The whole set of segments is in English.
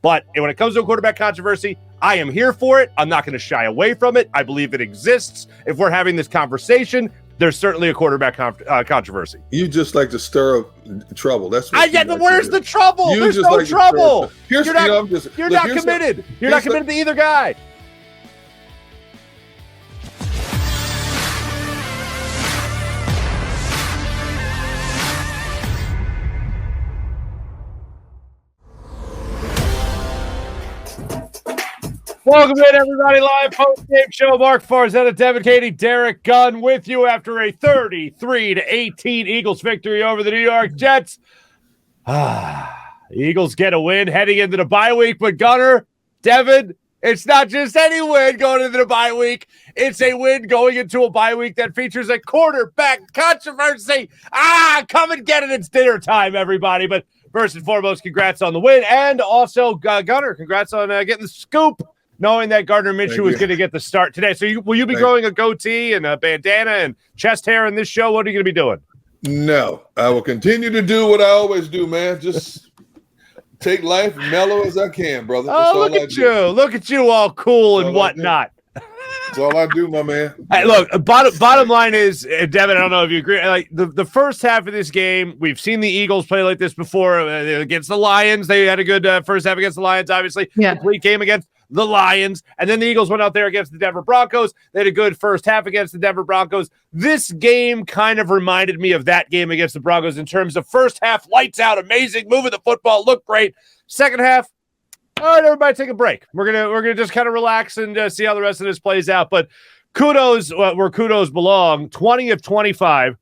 But when it comes to a quarterback controversy, I am here for it. I'm not going to shy away from it. I believe it exists. If we're having this conversation, there's certainly a quarterback controversy. You just like to stir up trouble. That's what where's the trouble? There's no trouble. You're not committed. You're not committed to either guy. Welcome in, everybody. Live post-game show. Marc, Farzetta, Devan, Katie, DGunn with you after a 33-18 Eagles victory over the New York Jets. The Eagles get a win heading into the bye week, but Gunner, Devan, it's not just any win going into the bye week. It's a win going into a bye week that features a quarterback controversy. Come and get it. It's dinner time, everybody. But first and foremost, congrats on the win. And also, Gunner, congrats on getting the scoop, knowing that Gardner Minshew was going to get the start today. So will you be growing a goatee and a bandana and chest hair in this show? What are you going to be doing? No, I will continue to do what I always do, man. Just take life mellow as I can, brother. That's look at you. Look at you all cool and whatnot. That's all I do, my man. Hey, look, bottom line is, Devan, I don't know if you agree. Like the first half of this game, we've seen the Eagles play like this before against the Lions. They had a good first half against the Lions, obviously. Yeah. Complete game against the Lions, and then the Eagles went out there against the Denver Broncos. They had a good first half against the Denver Broncos. This game kind of reminded me of that game against the Broncos in terms of first half, lights out, amazing, moving the football, looked great. Second half, all right, everybody take a break. We're gonna just kind of relax and see how the rest of this plays out. But kudos where kudos belong. 20 of 25.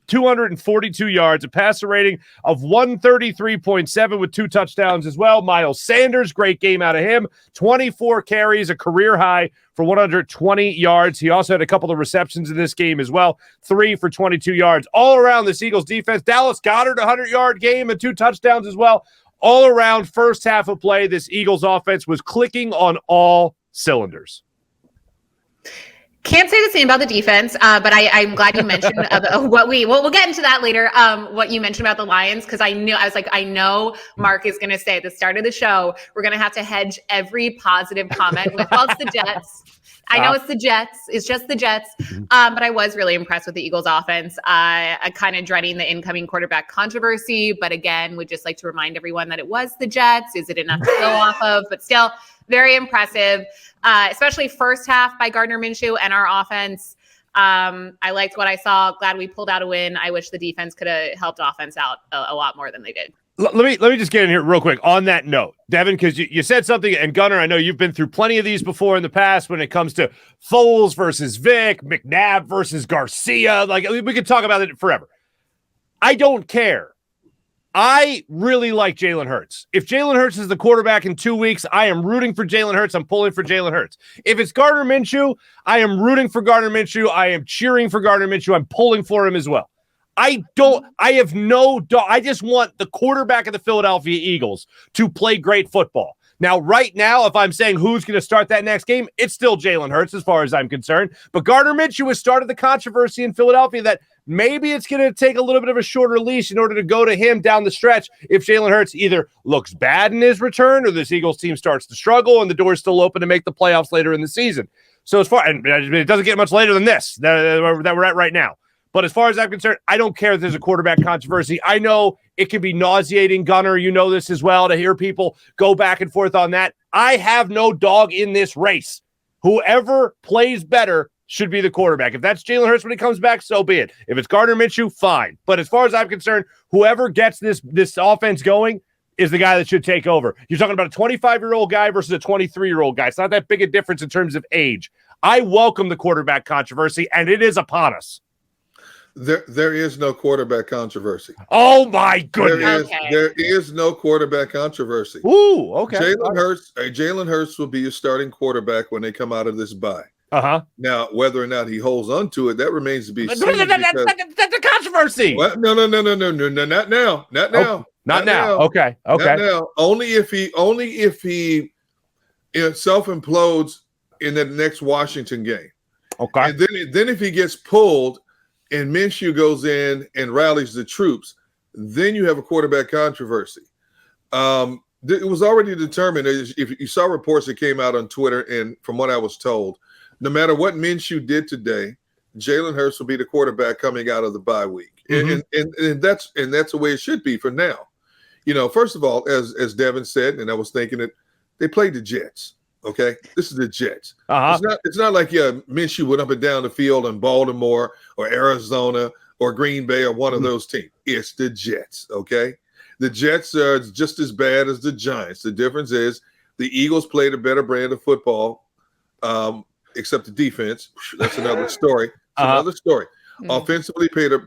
242 yards, a passer rating of 133.7 with 2 touchdowns as well. Miles Sanders, great game out of him. 24 carries, a career high for 120 yards. He also had a couple of receptions in this game as well. 3 for 22 yards. All around this Eagles defense. Dallas Goedert, 100-yard game and 2 touchdowns as well. All around first half of play, this Eagles offense was clicking on all cylinders. Can't say the same about the defense, but I'm glad you mentioned we'll get into that later. What you mentioned about the Lions, because I know Marc is going to say at the start of the show, we're going to have to hedge every positive comment with, well, it's the Jets. I know it's the Jets. It's just the Jets. But I was really impressed with the Eagles offense. I kind of dreading the incoming quarterback controversy, but again, would just like to remind everyone that it was the Jets. Is it enough to go off of? But still, very impressive, especially first half by Gardner Minshew and our offense. I liked what I saw. Glad we pulled out a win. I wish the defense could have helped offense out a lot more than they did. Let me just get in here real quick on that note, Devan, because you said something, and Gunner, I know you've been through plenty of these before in the past when it comes to Foles versus Vic, McNabb versus Garcia. Like, we could talk about it forever. I don't care. I really like Jalen Hurts. If Jalen Hurts is the quarterback in 2 weeks, I am rooting for Jalen Hurts. I'm pulling for Jalen Hurts. If it's Gardner Minshew, I am rooting for Gardner Minshew. I am cheering for Gardner Minshew. I'm pulling for him as well. I just want the quarterback of the Philadelphia Eagles to play great football. Now, right now, if I'm saying who's going to start that next game, it's still Jalen Hurts as far as I'm concerned. But Gardner Minshew has started the controversy in Philadelphia that maybe it's going to take a little bit of a shorter leash in order to go to him down the stretch if Jalen Hurts either looks bad in his return or this Eagles team starts to struggle and the door's still open to make the playoffs later in the season. So as far, and it doesn't get much later than this that we're at right now. But as far as I'm concerned, I don't care if there's a quarterback controversy. I know it can be nauseating, Gunner. You know this as well, to hear people go back and forth on that. I have no dog in this race. Whoever plays better should be the quarterback. If that's Jalen Hurts when he comes back, so be it. If it's Gardner Minshew, fine. But as far as I'm concerned, whoever gets this offense going is the guy that should take over. You're talking about a 25-year-old guy versus a 23-year-old guy. It's not that big a difference in terms of age. I welcome the quarterback controversy, and it is upon us. There is no quarterback controversy. Oh my goodness! There is no quarterback controversy. Ooh, okay. Jalen Hurts will be your starting quarterback when they come out of this bye. Now, whether or not he holds on to it, that remains to be seen. That's the controversy. What? No, not now. Not now. Not now. Okay. Not now. Only if he self-implodes in the next Washington game. Okay. And then if he gets pulled and Minshew goes in and rallies the troops, then you have a quarterback controversy. It was already determined. If you saw reports that came out on Twitter, and from what I was told, no matter what Minshew did today, Jalen Hurts will be the quarterback coming out of the bye week, and that's the way it should be for now. First of all, as Devan said, and I was thinking it, they played the Jets. Okay, this is the Jets. It's not like Minshew went up and down the field in Baltimore or Arizona or Green Bay or one of those teams. It's the Jets. Okay, the Jets are just as bad as the Giants. The difference is the Eagles played a better brand of football, except the defense. That's another story. Another story. Offensively, played a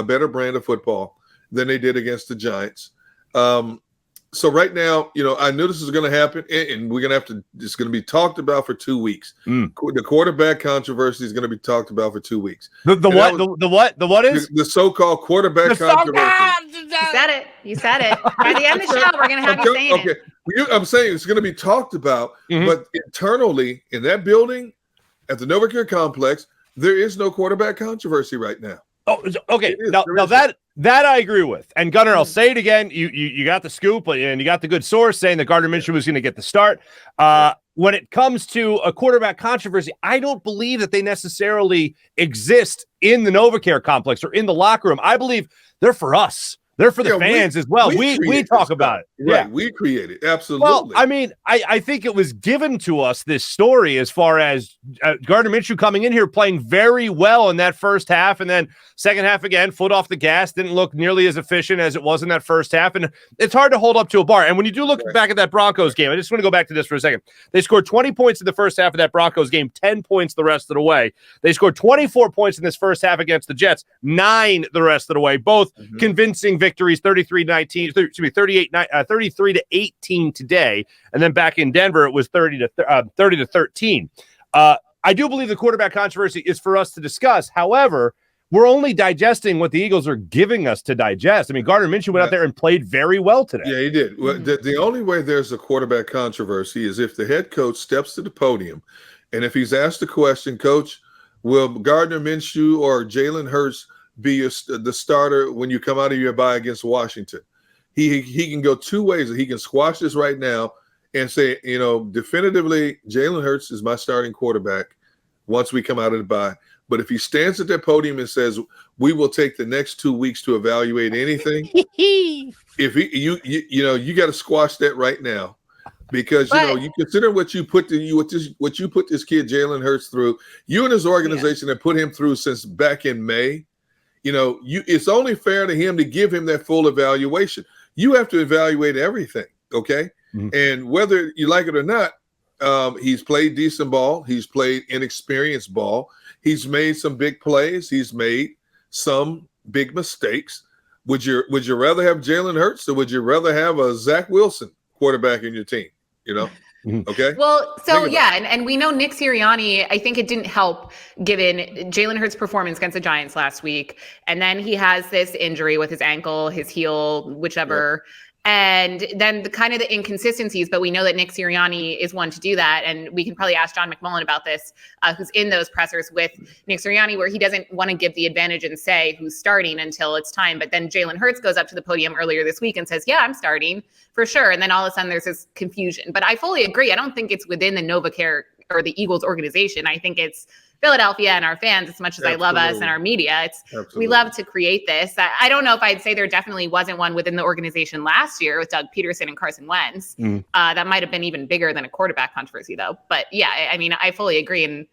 better brand of football than they did against the Giants. So right now, I knew this was going to happen, and we're going to it's going to be talked about for 2 weeks. The quarterback controversy is going to be talked about for 2 weeks. The what is? The so-called quarterback controversy. You said it. By the end of the show, we're going to have you saying it. I'm saying it's going to be talked about, but internally in that building at the NovaCare complex, there is no quarterback controversy right now. Oh, okay. Now that I agree with. And Gunnar, I'll say it again. You got the scoop, and you got the good source saying that Gardner Minshew was going to get the start. When it comes to a quarterback controversy, I don't believe that they necessarily exist in the NovaCare complex or in the locker room. I believe they're for us. They're for the fans as well. We talk about it. Right. Yeah. We create it. Absolutely. Well, I mean, I think it was given to us, this story, as far as Gardner Minshew coming in here playing very well in that first half, and then second half again, foot off the gas, didn't look nearly as efficient as it was in that first half. And it's hard to hold up to a bar. And when you do look back at that Broncos game, I just want to go back to this for a second. They scored 20 points in the first half of that Broncos game, 10 points the rest of the way. They scored 24 points in this first half against the Jets, 9 the rest of the way, both convincing victories, 33-19, 33-18 today, and then back in Denver it was 30-13. I do believe the quarterback controversy is for us to discuss. However, we're only digesting what the Eagles are giving us to digest. I mean, Gardner Minshew went out there and played very well today. Yeah, he did. Well, the only way there's a quarterback controversy is if the head coach steps to the podium, and if he's asked the question, Coach, will Gardner Minshew or Jalen Hurts be the starter when you come out of your bye against Washington? He can go two ways. He can squash this right now and say, definitively, Jalen Hurts is my starting quarterback once we come out of the bye. But if he stands at that podium and says, we will take the next 2 weeks to evaluate anything, you got to squash that right now, because you consider what you put this kid Jalen Hurts through. You and his organization have put him through since back in May. It's only fair to him to give him that full evaluation. You have to evaluate everything, okay? And whether you like it or not, he's played decent ball. He's played inexperienced ball. He's made some big plays. He's made some big mistakes. Would you rather have Jalen Hurts, or would you rather have a Zach Wilson quarterback in your team? Okay. Well, so and we know Nick Sirianni, I think it didn't help given Jalen Hurts' performance against the Giants last week. And then he has this injury with his ankle, his heel, whichever. Yep. And then the inconsistencies, but we know that Nick Sirianni is one to do that. And we can probably ask John McMullen about this, who's in those pressers with Nick Sirianni, where he doesn't want to give the advantage and say who's starting until it's time. But then Jalen Hurts goes up to the podium earlier this week and says, yeah, I'm starting for sure. And then all of a sudden there's this confusion. But I fully agree. I don't think it's within the NovaCare or the Eagles organization. I think it's Philadelphia and our fans, as much as I love us and our media. We love to create this. I don't know if I'd say there definitely wasn't one within the organization last year with Doug Peterson and Carson Wentz. That might have been even bigger than a quarterback controversy, though. But yeah, I mean, I fully agree. And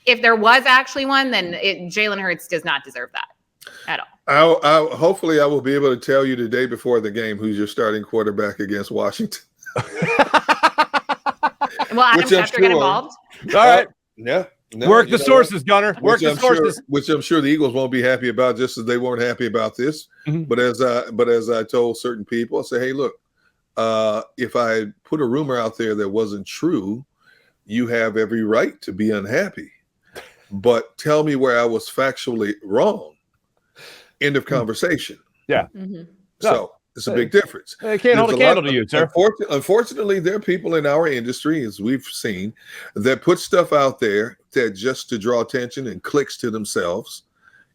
if there was actually one, then Jalen Hurts does not deserve that at all. Hopefully I will be able to tell you the day before the game who's your starting quarterback against Washington. Well, Adam Schefter get involved. All right. Yeah. No, work the sources, Gunnar. Work the sources. Which I'm sure the Eagles won't be happy about, just as they weren't happy about this. But as I told certain people, I say, hey, look, if I put a rumor out there that wasn't true, you have every right to be unhappy. But tell me where I was factually wrong. End of conversation. Yeah. So it's a big difference. I can't hold a candle to you, sir. Unfortunately, there are people in our industry, as we've seen, that put stuff out there that just to draw attention and clicks to themselves.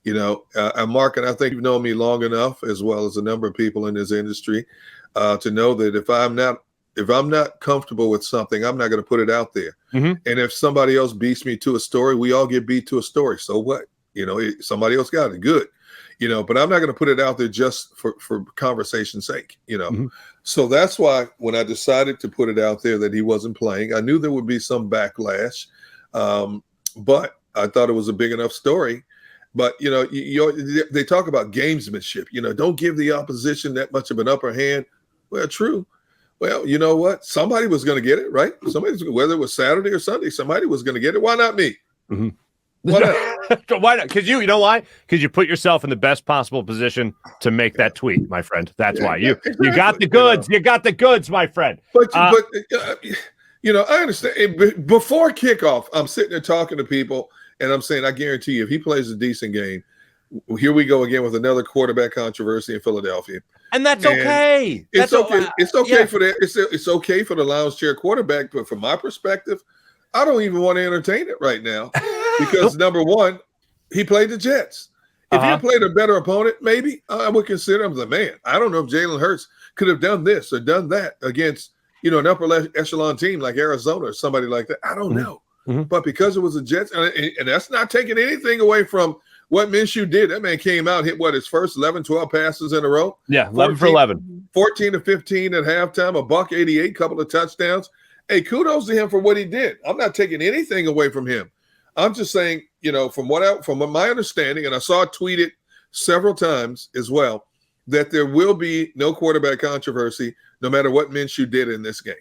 Marc, and I think you've known me long enough, as well as a number of people in this industry. to know that if I'm not comfortable with something, I'm not going to put it out there. And if somebody else beats me to a story, we all get beat to a story. So what? Somebody else got it. Good. But I'm not going to put it out there just for conversation's sake, So that's why when I decided to put it out there that he wasn't playing, I knew there would be some backlash. But I thought it was a big enough story. But, they talk about gamesmanship, don't give the opposition that much of an upper hand. Well, true. Well, you know what? Somebody was going to get it, right? Whether it was Saturday or Sunday, somebody was going to get it. Why not me? Why not? Why not? Because you know why? Because you put yourself in the best possible position to make that tweet, my friend. That's why you got the goods. You got the goods, my friend. But I understand. Before kickoff, I'm sitting there talking to people, and I'm saying, I guarantee you, if he plays a decent game, here we go again with another quarterback controversy in Philadelphia. And that's okay. It's okay. It's okay for that. It's okay for the lounge chair quarterback, but from my perspective, I don't even want to entertain it right now because number one, he played the Jets. If he played a better opponent, maybe I would consider him the man. I don't know if Jalen Hurts could have done this or done that against an upper echelon team like Arizona or somebody like that. I don't know. But because it was the Jets, and that's not taking anything away from what Minshew did. That man came out, hit his first 11, 12 passes in a row. Yeah, 11 for 11. 14 to 15 at halftime, $188, couple of touchdowns. Hey, kudos to him for what he did. I'm not taking anything away from him. I'm just saying, from my understanding, and I saw it tweeted several times as well, that there will be no quarterback controversy no matter what Minshew did in this game.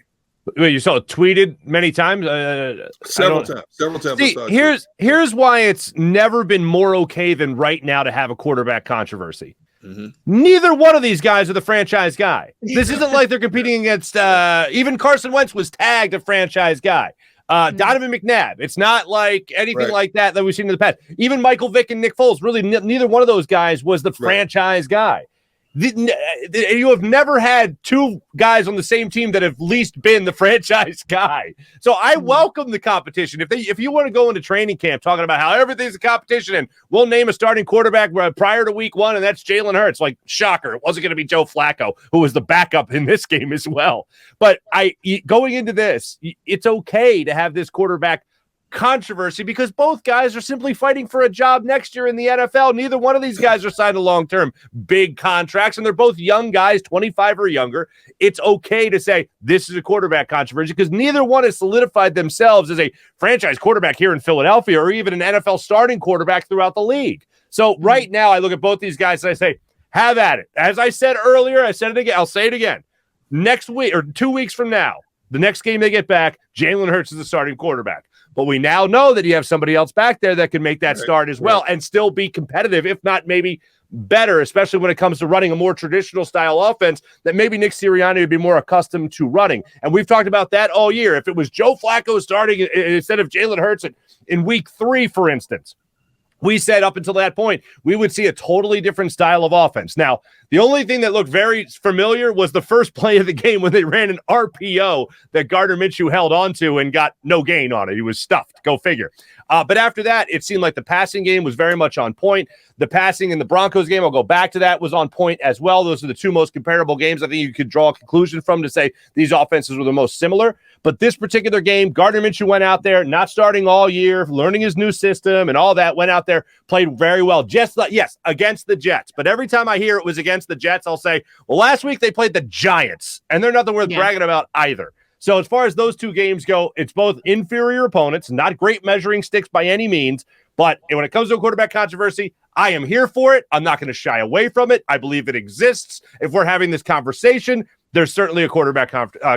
Wait, you saw it tweeted many times? Several times. See, here's why it's never been more okay than right now to have a quarterback controversy. Neither one of these guys are the franchise guy. This isn't like they're competing against even Carson Wentz was tagged a franchise guy. Donovan McNabb. It's not like anything like that we've seen in the past. Even Michael Vick and Nick Foles, really neither one of those guys was the franchise guy. You have never had two guys on the same team that have least been the franchise guy. So I welcome the competition. If you want to go into training camp talking about how everything's a competition and we'll name a starting quarterback prior to week one, and that's Jalen Hurts, like, shocker, it wasn't going to be Joe Flacco, who was the backup in this game as well. But going into this, it's okay to have this quarterback controversy because both guys are simply fighting for a job next year in the NFL. Neither one of these guys are signed to long-term big contracts, and they're both young guys, 25 or younger. It's okay to say this is a quarterback controversy because neither one has solidified themselves as a franchise quarterback here in Philadelphia or even an NFL starting quarterback throughout the league. So right now I look at both these guys and I say, have at it. As I said earlier, I said it again, I'll say it again. Next week or 2 weeks from now, the next game they get back, Jalen Hurts is the starting quarterback. But we now know that you have somebody else back there that can make that start as well and still be competitive, if not maybe better, especially when it comes to running a more traditional style offense that maybe Nick Sirianni would be more accustomed to running. And we've talked about that all year. If it was Joe Flacco starting instead of Jalen Hurts in week 3, for instance, we said up until that point, we would see a totally different style of offense. Now, the only thing that looked very familiar was the first play of the game when they ran an RPO that Gardner Minshew held onto and got no gain on it. He was stuffed. Go figure. But after that, it seemed like the passing game was very much on point. The passing in the Broncos game, I'll go back to that, was on point as well. Those are the two most comparable games I think you could draw a conclusion from to say these offenses were the most similar. But this particular game, Gardner Minshew went out there, not starting all year, learning his new system and all that, went out there, played very well. Just like, yes, against the Jets. But every time I hear it was against the Jets, I'll say, well, last week they played the Giants, and they're nothing worth bragging about either. So as far as those two games go, it's both inferior opponents, not great measuring sticks by any means. But when it comes to a quarterback controversy, I am here for it. I'm not going to shy away from it. I believe it exists. If we're having this conversation, there's certainly a quarterback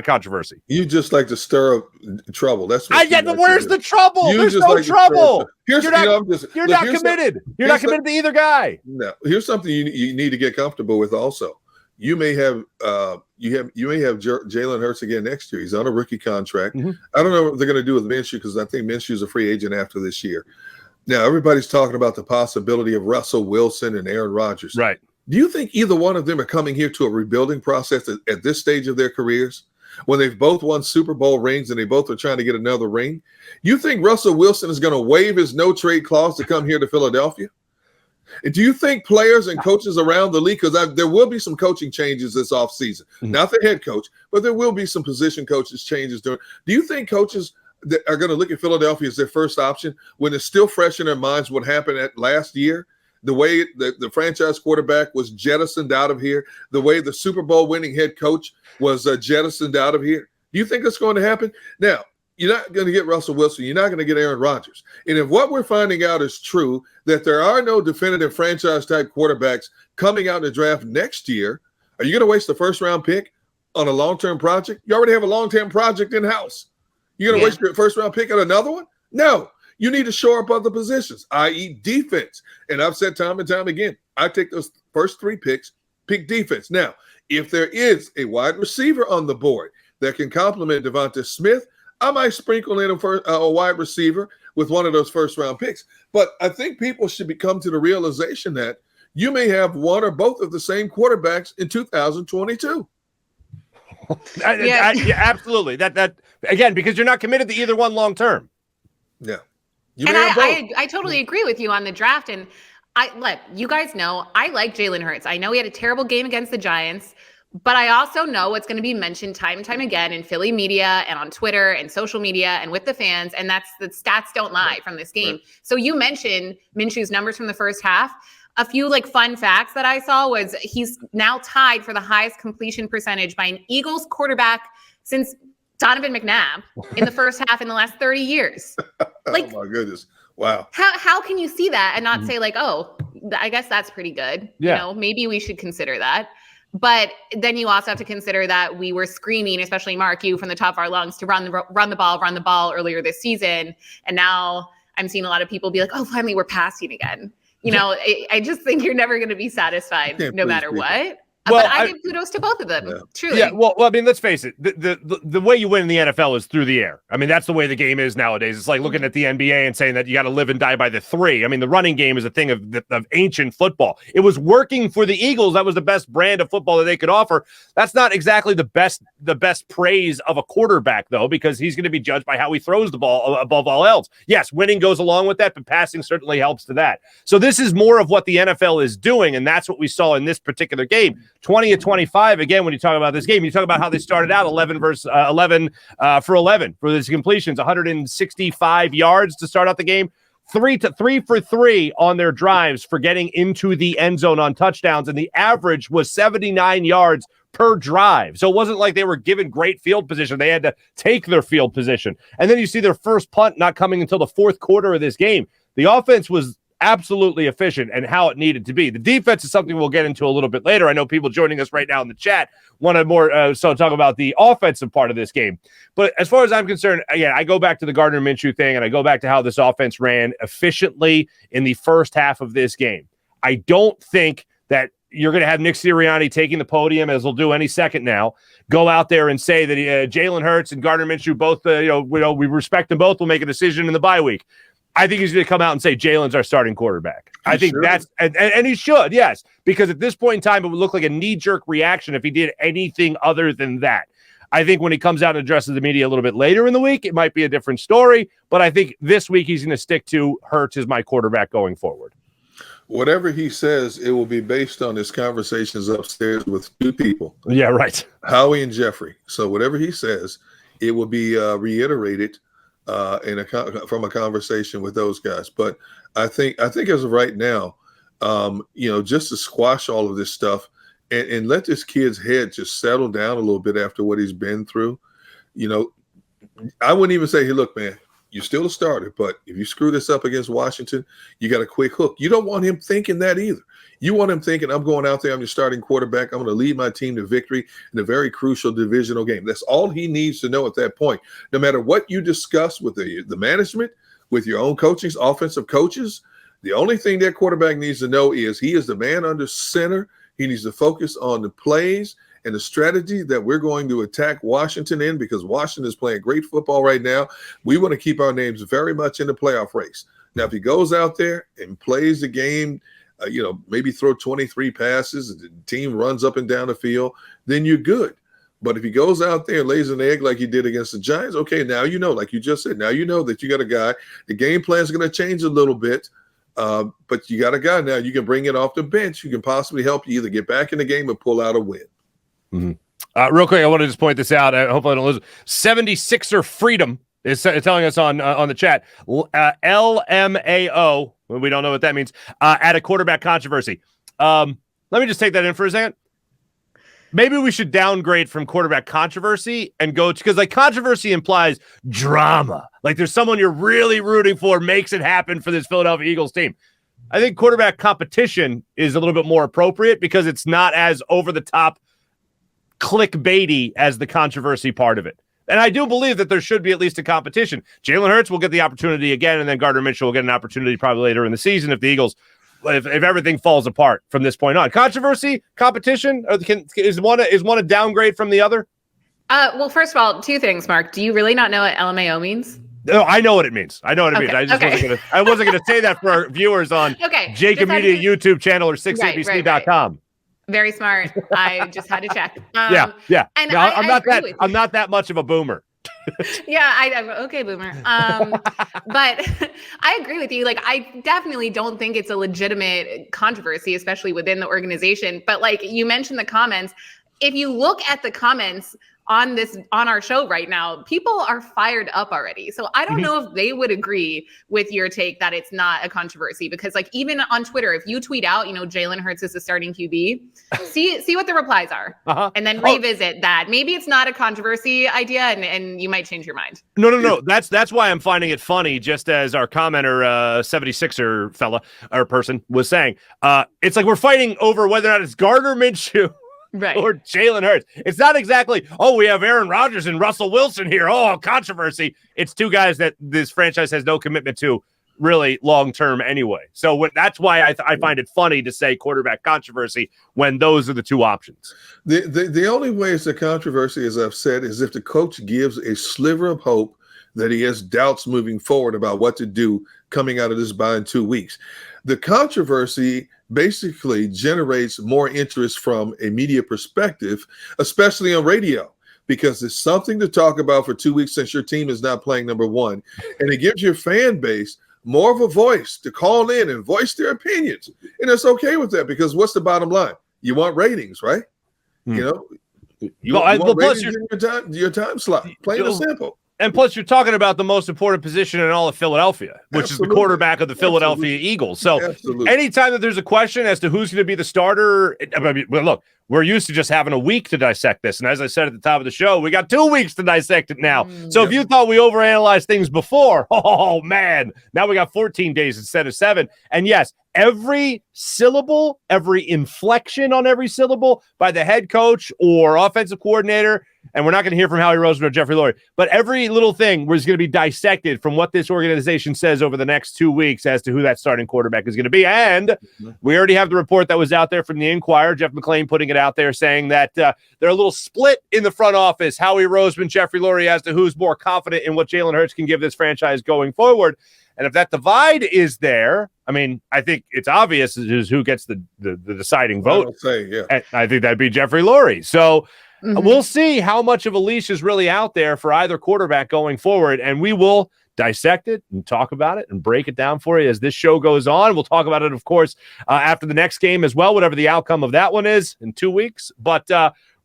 controversy. You just like to stir up trouble. That's what where's the trouble? There's no trouble. You're not committed. You're not committed to either guy. No. Here's something you need to get comfortable with also. You may have Jalen Hurts again next year. He's on a rookie contract. I don't know what they're going to do with Minshew because I think Minshew's a free agent after this year. Now, everybody's talking about the possibility of Russell Wilson and Aaron Rodgers. Right. Do you think either one of them are coming here to a rebuilding process at this stage of their careers when they've both won Super Bowl rings and they both are trying to get another ring? You think Russell Wilson is going to waive his no-trade clause to come here to Philadelphia? And do you think players and coaches around the league, because there will be some coaching changes this offseason, not the head coach, but there will be some position coaches changes during. Do you think coaches that are going to look at Philadelphia as their first option when it's still fresh in their minds what happened at last year? The way the franchise quarterback was jettisoned out of here, the way the Super Bowl winning head coach was jettisoned out of here. Do you think that's going to happen? Now, you're not going to get Russell Wilson. You're not going to get Aaron Rodgers. And if what we're finding out is true, that there are no definitive franchise-type quarterbacks coming out in the draft next year, are you going to waste the first-round pick on a long-term project? You already have a long-term project in-house. You're going to waste your first-round pick on another one? No. You need to shore up other positions, i.e. defense. And I've said time and time again, I take those first 3 picks, pick defense. Now, if there is a wide receiver on the board that can complement Devonta Smith, I might sprinkle in a wide receiver with one of those first-round picks. But I think people should come to the realization that you may have one or both of the same quarterbacks in 2022. Yeah, absolutely. That again, because you're not committed to either one long term. Yeah. I totally agree with you on the draft. And you guys know, I like Jalen Hurts. I know he had a terrible game against the Giants, but I also know what's going to be mentioned time and time again in Philly media and on Twitter and social media and with the fans. And that's the stats don't lie from this game. Right. So you mentioned Minshew's numbers from the first half. A few fun facts that I saw was he's now tied for the highest completion percentage by an Eagles quarterback since Donovan McNabb in the first half in the last 30 years. Oh my goodness. Wow. How can you see that and not say oh, I guess that's pretty good. Yeah. Maybe we should consider that. But then you also have to consider that we were screaming, especially Marc, you from the top of our lungs, to run the ball earlier this season. And now I'm seeing a lot of people be like, oh, finally we're passing again. I just think you're never going to be satisfied no matter what. Well, but I give kudos to both of them, truly. Yeah, well, I mean, let's face it. The way you win in the NFL is through the air. I mean, that's the way the game is nowadays. It's like looking at the NBA and saying that you got to live and die by the 3. I mean, the running game is a thing of ancient football. It was working for the Eagles. That was the best brand of football that they could offer. That's not exactly the best praise of a quarterback, though, because he's going to be judged by how he throws the ball above all else. Yes, winning goes along with that, but passing certainly helps to that. So this is more of what the NFL is doing, and that's what we saw in this particular game. 20-25, again, when you talk about this game, you talk about how they started out 11 for 11 for these completions, 165 yards to start out the game, 3 for 3 on their drives for getting into the end zone on touchdowns, and the average was 79 yards per drive. So it wasn't like they were given great field position. They had to take their field position. And then you see their first punt not coming until the fourth quarter of this game. The offense was absolutely efficient and how it needed to be. The defense is something we'll get into a little bit later. I know people joining us right now in the chat want to more talk about the offensive part of this game. But as far as I'm concerned, again, I go back to the Gardner Minshew thing, and I go back to how this offense ran efficiently in the first half of this game. I don't think that you're going to have Nick Sirianni taking the podium, as he'll do any second now, go out there and say that Jalen Hurts and Gardner Minshew both, we respect them both. We'll make a decision in the bye week. I think he's going to come out and say Jalen's our starting quarterback. I think that's and he should, yes, because at this point in time, it would look like a knee-jerk reaction if he did anything other than that. I think when he comes out and addresses the media a little bit later in the week, it might be a different story. But I think this week he's going to stick to Hurts as my quarterback going forward. Whatever he says, it will be based on his conversations upstairs with 2 people. Yeah, right. Howie and Jeffrey. So whatever he says, it will be reiterated from a conversation with those guys. But I think as of right now, just to squash all of this stuff and let this kid's head just settle down a little bit after what he's been through. I wouldn't even say, hey, look, man, you're still a starter, but if you screw this up against Washington, you got a quick hook. You don't want him thinking that either. You want him thinking, I'm going out there, I'm your starting quarterback, I'm going to lead my team to victory in a very crucial divisional game. That's all he needs to know at that point. No matter what you discuss with the management, with your own coachings, offensive coaches, the only thing that quarterback needs to know is he is the man under center. He needs to focus on the plays and the strategy that we're going to attack Washington in, because Washington is playing great football right now. We want to keep our names very much in the playoff race. Now, if he goes out there and plays the game, maybe throw 23 passes and the team runs up and down the field, then you're good. But if he goes out there and lays an egg like he did against the Giants, okay, now like you just said, now you know that you got a guy. The game plan is going to change a little bit, But you got a guy now. You can bring it off the bench. You can possibly help you either get back in the game or pull out a win. Mm-hmm. Real quick, I want to just point this out. Hopefully I don't lose. 76er Freedom is telling us on the chat. LMAO, we don't know what that means, at a quarterback controversy. Let me just take that in for a second. Maybe we should downgrade from quarterback controversy and go to, because like controversy implies drama. Like there's someone you're really rooting for, makes it happen for this Philadelphia Eagles team. I think quarterback competition is a little bit more appropriate because it's not as over the top clickbaity as the controversy part of it. And I do believe that there should be at least a competition. Jalen Hurts will get the opportunity again, and then Gardner Minshew will get an opportunity probably later in the season if the Eagles, if everything falls apart from this point on. Controversy, competition, or is one a downgrade from the other? Well, first of all, two things, Mark. Do you really not know what LMAO means? No, I know what it means. I means. I wasn't gonna say that for our viewers on JAKIB Media YouTube channel or 6abc.com. Right. Very smart. I just had to check. Yeah. And no, I'm not that much of a boomer. I'm okay, boomer. But I agree with you. Like, I definitely don't think it's a legitimate controversy, especially within the organization. But like you mentioned the comments, if you look at the comments on our show right now, people are fired up already. So I don't know if they would agree with your take that it's not a controversy, because like even on Twitter, if you tweet out, Jalen Hurts is the starting QB, see what the replies are, and then revisit that. Maybe it's not a controversy idea, and you might change your mind. No. That's why I'm finding it funny. Just as our commenter, 76er fella or person was saying, it's like we're fighting over whether or not it's Gardner Minshew. Right. Or Jalen Hurts. It's not exactly, we have Aaron Rodgers and Russell Wilson here. Oh, controversy. It's two guys that this franchise has no commitment to really long-term anyway. So that's why I find it funny to say quarterback controversy when those are the two options. The only way it's a controversy, as I've said, is if the coach gives a sliver of hope that he has doubts moving forward about what to do coming out of this bye in 2 weeks. The controversy basically generates more interest from a media perspective, especially on radio, because it's something to talk about for 2 weeks since your team is not playing number one. And it gives your fan base more of a voice to call in and voice their opinions. And it's okay with that, because what's the bottom line? You want ratings, right? You want ratings in your time slot, plain and simple. And plus, you're talking about the most important position in all of Philadelphia, which is the quarterback of the Philadelphia Eagles. So anytime that there's a question as to who's going to be the starter, look, we're used to just having a week to dissect this. And as I said at the top of the show, we got 2 weeks to dissect it now. So if you thought we overanalyzed things before, oh, man, now we got 14 days instead of 7. And yes, every syllable, every inflection on every syllable by the head coach or offensive coordinator, and we're not going to hear from Howie Roseman or Jeffrey Lurie, but every little thing was going to be dissected from what this organization says over the next 2 weeks as to who that starting quarterback is going to be. And we already have the report that was out there from the Inquirer, Jeff McClain putting it out there saying that they're a little split in the front office, Howie Roseman, Jeffrey Lurie, as to who's more confident in what Jalen Hurts can give this franchise going forward. And if that divide is there, I mean, I think it's obvious is who gets the deciding vote. I think that'd be Jeffrey Lurie. So we'll see how much of a leash is really out there for either quarterback going forward, and we will dissect it and talk about it and break it down for you as this show goes on. We'll talk about it, of course, after the next game as well, whatever the outcome of that one is in 2 weeks. But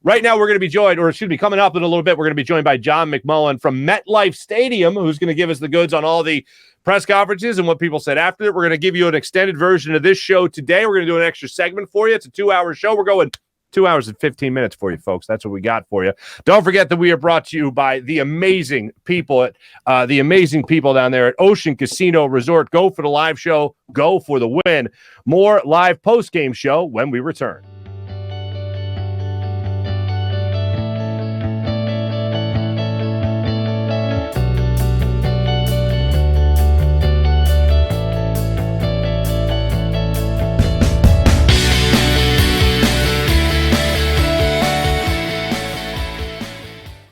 right now we're going to be joined, coming up in a little bit, we're going to be joined by John McMullen from MetLife Stadium, who's going to give us the goods on all the press conferences and what people said after it. We're going to give you an extended version of this show today. We're going to do an extra segment for you. It's a 2-hour show. We're going 2 hours and 15 minutes for you, folks. That's what we got for you. Don't forget that we are brought to you by the amazing people down there at Ocean Casino Resort. Go for the live show. Go for the win. More live post-game show when we return.